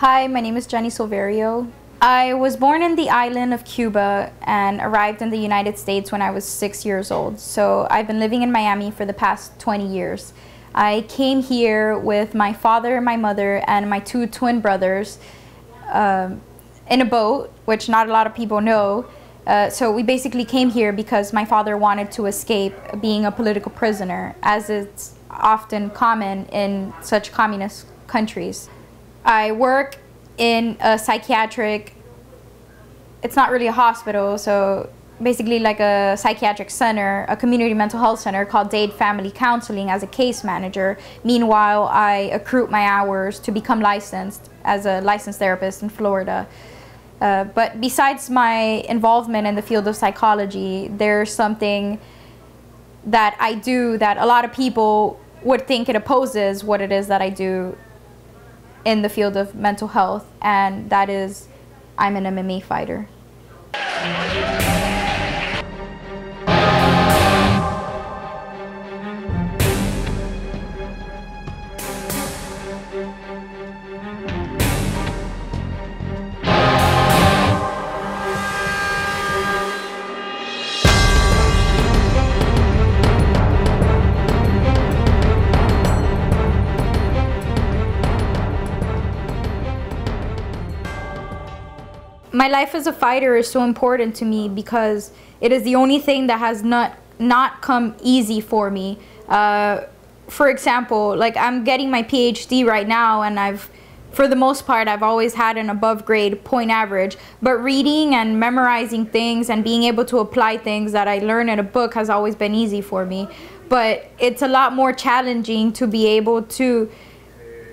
Hi, my name is Jenny Silverio. I was born in the island of Cuba and arrived in the United States when I was 6 years old. So I've been living in Miami for the past 20 years. I came here with my father, my mother, and my two twin brothers in a boat, which not a lot of people know. So we basically came here because my father wanted to escape being a political prisoner, as it's often common in such communist countries. I work in a psychiatric, it's not really a hospital, so basically like a psychiatric center, a community mental health center called Dade Family Counseling as a case manager. Meanwhile, I accrue my hours to become licensed as a licensed therapist in Florida. But besides my involvement in the field of psychology, there's something that I do that a lot of people would think it opposes what it is that I do in the field of mental health, and that is I'm an MMA fighter. My life as a fighter is so important to me because it is the only thing that has not come easy for me. For example, like I'm getting my PhD right now, and for the most part, I've always had an above grade point average, but reading and memorizing things and being able to apply things that I learn in a book has always been easy for me. But it's a lot more challenging to be able to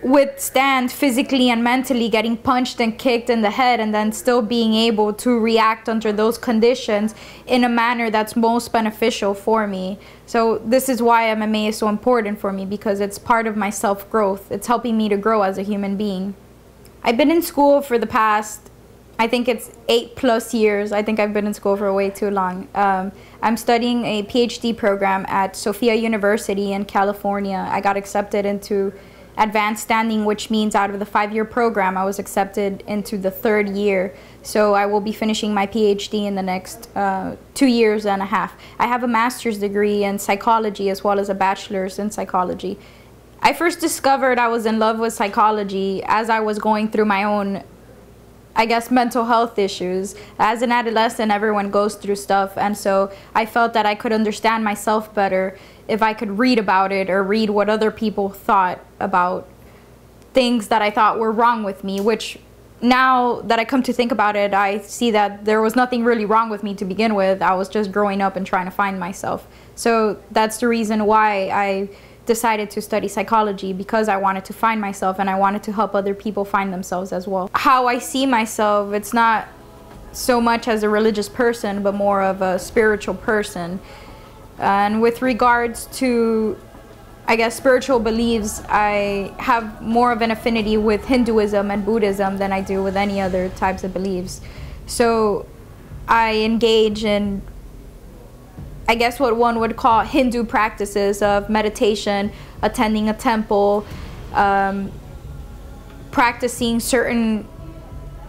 withstand physically and mentally getting punched and kicked in the head, and then still being able to react under those conditions in a manner that's most beneficial for me. So this is why MMA is so important for me, because it's part of my self-growth. It's helping me to grow as a human being. I've been in school for the past, I think it's 8+ years. I think I've been in school for way too long. I'm studying a PhD program at Sophia University in California. I got accepted into advanced standing, which means out of the 5-year program, I was accepted into the 3rd year. So I will be finishing my PhD in the next 2 years and a half. I have a master's degree in psychology as well as a bachelor's in psychology. I first discovered I was in love with psychology as I was going through my own, I guess, mental health issues. As an adolescent, everyone goes through stuff, and so I felt that I could understand myself better if I could read about it or read what other people thought about things that I thought were wrong with me, which now that I come to think about it, I see that there was nothing really wrong with me to begin with. I was just growing up and trying to find myself. So that's the reason why I decided to study psychology, because I wanted to find myself and I wanted to help other people find themselves as well. How I see myself, it's not so much as a religious person, but more of a spiritual person. And with regards to, I guess, spiritual beliefs, I have more of an affinity with Hinduism and Buddhism than I do with any other types of beliefs. So I engage in, I guess, what one would call Hindu practices of meditation, attending a temple, practicing certain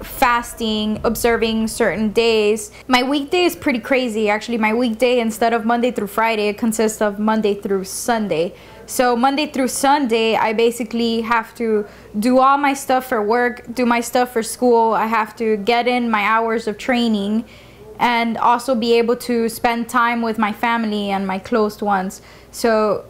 fasting, observing certain days. My weekday is pretty crazy. Actually, my weekday, instead of Monday through Friday, it consists of Monday through Sunday. So Monday through Sunday, I basically have to do all my stuff for work, do my stuff for school. I have to get in my hours of training and also be able to spend time with my family and my close ones. So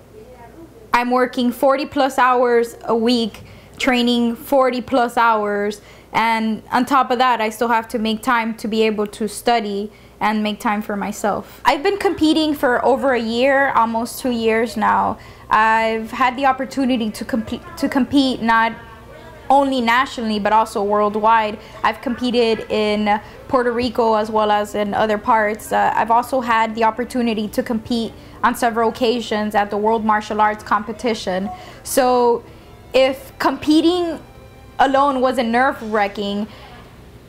I'm working 40+ hours a week, training 40+ hours, and on top of that, I still have to make time to be able to study and make time for myself. I've been competing for over a year, almost 2 years now. I've had the opportunity to compete not only nationally but also worldwide. I've competed in Puerto Rico as well as in other parts. I've also had the opportunity to compete on several occasions at the World Martial Arts competition. So if competing alone wasn't nerve-wracking,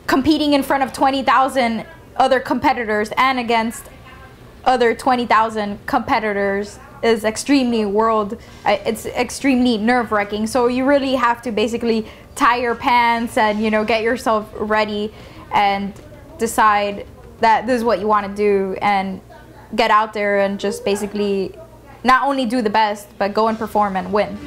competing in front of 20,000 other competitors and against other 20,000 competitors is extremely it's extremely nerve-wracking. So you really have to basically tie your pants and, you know, get yourself ready and decide that this is what you want to do and get out there and just basically not only do the best, but go and perform and win.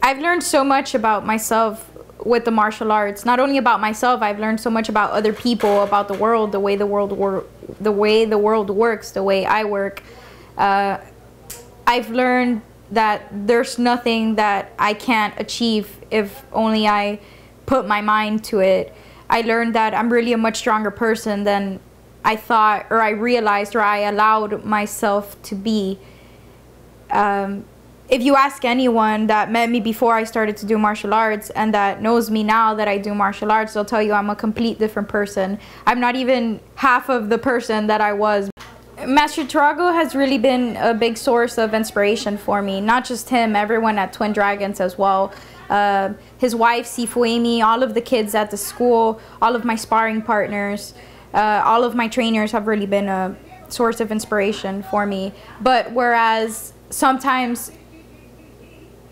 I've learned so much about myself with the martial arts. Not only about myself, I've learned so much about other people, about the world, the way the world works, the way I work. I've learned that there's nothing that I can't achieve if only I put my mind to it. I learned that I'm really a much stronger person than I thought, or I realized, or I allowed myself to be. If you ask anyone that met me before I started to do martial arts and that knows me now that I do martial arts, they'll tell you I'm a complete different person. I'm not even half of the person that I was. Master Tarago has really been a big source of inspiration for me. Not just him, everyone at Twin Dragons as well. His wife, Sifu Amy, all of the kids at the school, all of my sparring partners, all of my trainers have really been a source of inspiration for me. But whereas sometimes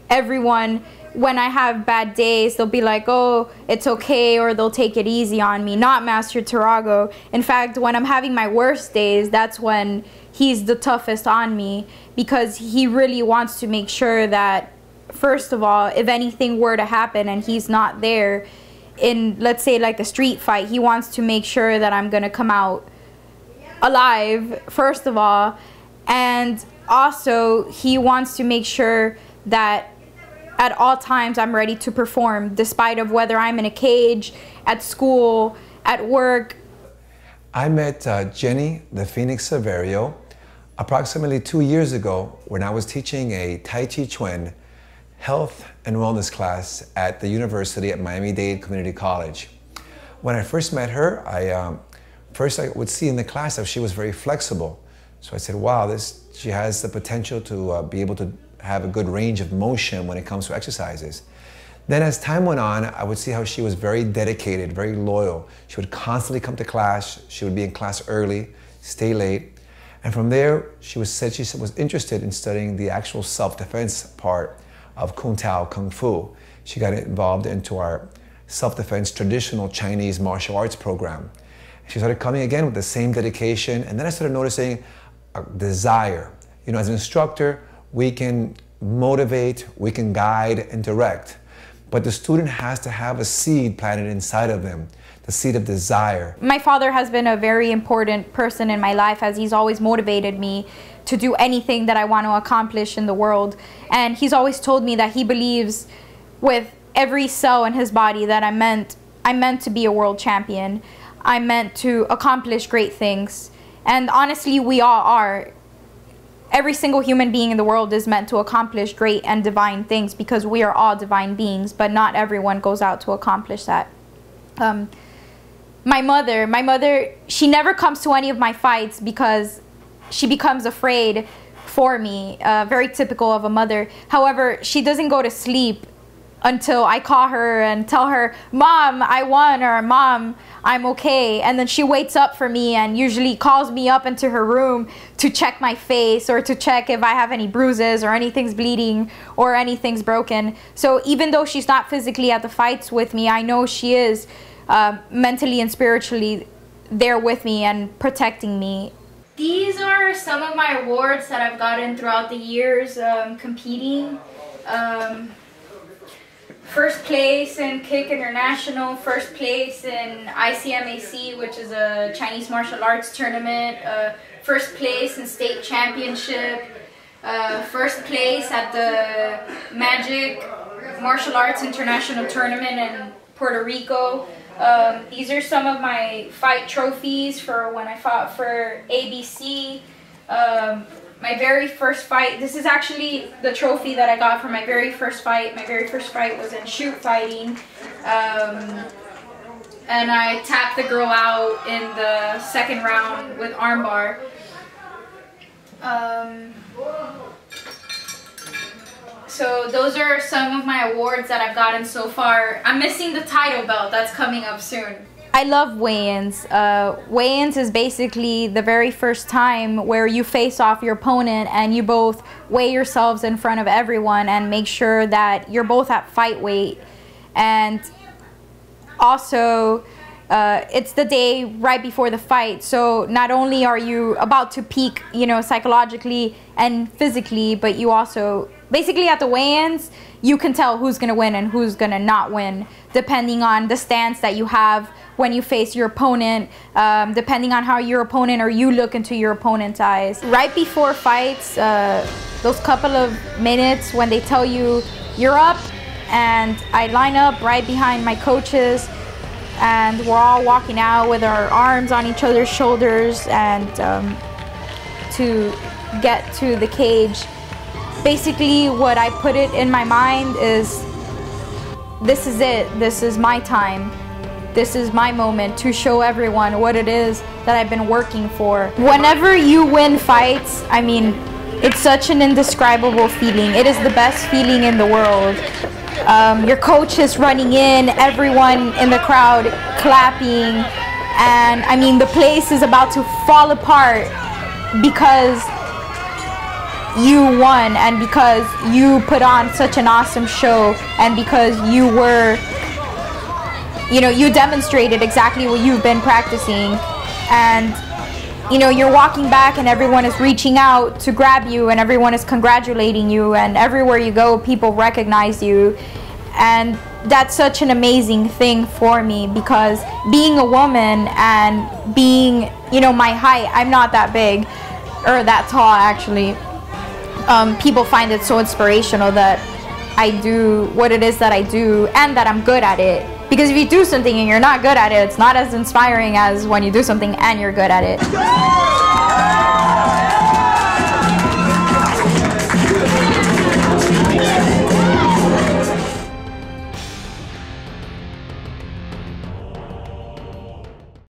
everyone, when I have bad days, they'll be like, oh, it's okay, or they'll take it easy on me. Not Master Tarago. In fact, when I'm having my worst days, that's when he's the toughest on me, because he really wants to make sure that, first of all, if anything were to happen and he's not there in, let's say, like a street fight, he wants to make sure that I'm gonna come out alive, first of all. And also, he wants to make sure that at all times I'm ready to perform, despite of whether I'm in a cage, at school, at work. I met Jenny the Phoenix Silverio approximately 2 years ago when I was teaching a Tai Chi Chuan health and wellness class at the university at Miami-Dade Community College. When I first met her, I would see in the class that she was very flexible. So I said, wow, she has the potential to be able to have a good range of motion when it comes to exercises. Then as time went on, I would see how she was very dedicated, very loyal. She would constantly come to class. She would be in class early, stay late. And from there, she was interested in studying the actual self-defense part of Kung Tao Kung Fu. She got involved into our self-defense traditional Chinese martial arts program. She started coming again with the same dedication, and then I started noticing a desire. You know, as an instructor, we can motivate, we can guide and direct, but the student has to have a seed planted inside of them, the seed of desire. My father has been a very important person in my life, as he's always motivated me to do anything that I want to accomplish in the world. And he's always told me that he believes with every cell in his body that I'm meant to be a world champion. I'm meant to accomplish great things. And honestly, we all are. Every single human being in the world is meant to accomplish great and divine things, because we are all divine beings, but not everyone goes out to accomplish that. My mother, she never comes to any of my fights because she becomes afraid for me, very typical of a mother. However, she doesn't go to sleep until I call her and tell her, Mom, I won, or Mom, I'm okay. And then she waits up for me and usually calls me up into her room to check my face, or to check if I have any bruises or anything's bleeding or anything's broken. So even though she's not physically at the fights with me, I know she is mentally and spiritually there with me and protecting me. These are some of my awards that I've gotten throughout the years competing. First place in Kick International, first place in ICMAC, which is a Chinese martial arts tournament, first place in state championship, first place at the Magic martial arts international tournament in Puerto Rico. These are some of my fight trophies for when I fought for ABC. My very first fight, this is actually the trophy that I got for my very first fight. My very first fight was in shoot fighting. And I tapped the girl out in the second round with armbar. So those are some of my awards that I've gotten so far. I'm missing the title belt that's coming up soon. I love weigh-ins. Weigh-ins is basically the very first time where you face off your opponent and you both weigh yourselves in front of everyone and make sure that you're both at fight weight. And also, it's the day right before the fight, so not only are you about to peak, you know, psychologically and physically, but you also, basically at the weigh-ins, you can tell who's gonna win and who's gonna not win, depending on the stance that you have when you face your opponent, depending on how your opponent or you look into your opponent's eyes. Right before fights, those couple of minutes when they tell you you're up, and I line up right behind my coaches, and we're all walking out with our arms on each other's shoulders and to get to the cage. Basically what I put it in my mind is, this is it, this is my time, this is my moment to show everyone what it is that I've been working for. Whenever you win fights, I mean, it's such an indescribable feeling. It is the best feeling in the world. Your coach is running in, everyone in the crowd clapping, and I mean the place is about to fall apart because you won and because you put on such an awesome show and because you were, you know, you demonstrated exactly what you've been practicing. And you know, you're walking back and everyone is reaching out to grab you and everyone is congratulating you, and everywhere you go people recognize you. And that's such an amazing thing for me, because being a woman and being, you know, my height, I'm not that big or that tall actually. People find it so inspirational that I do what it is that I do and that I'm good at it. Because if you do something and you're not good at it, it's not as inspiring as when you do something and you're good at it.